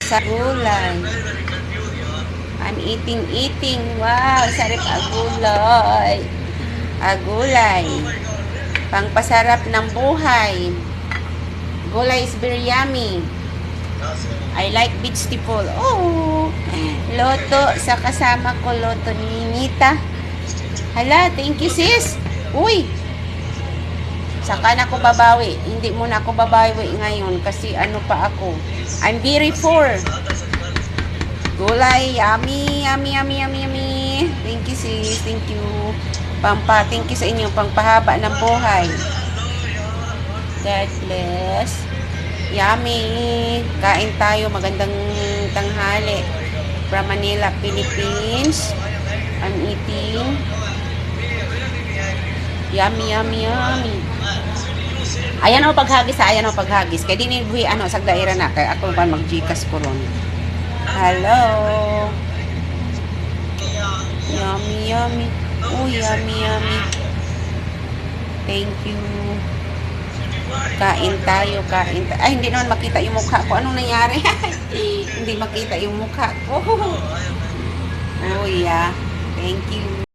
Sa gulay. I'm eating. Wow, sarap agulay. Agulay. Pangpasarap ng buhay. Gulay is very yummy. I like vegetable. Oh, loto sa kasama ko, loto ni Nita. Hala, thank you sis. Uy, saka na ako babawi. Hindi muna ako babawi ngayon kasi ano pa ako. I'm very poor. Gulay, yummy. Thank you sis, thank you. Thank you sa inyo, pangpahaba ng buhay. God bless. Yummy. Kain tayo, magandang tanghali. From Manila, Philippines. I'm eating. Yummy. Ayan o paghagis kaya din ibuhi sa daira na kaya ako pa mag-Gcash ko ron. Hello. Yummy. Oh, yummy. Thank you. Kain tayo. Ay, hindi naman makita yung mukha ko. Anong nangyari? Hindi makita yung mukha ko. Oh yeah. Thank you.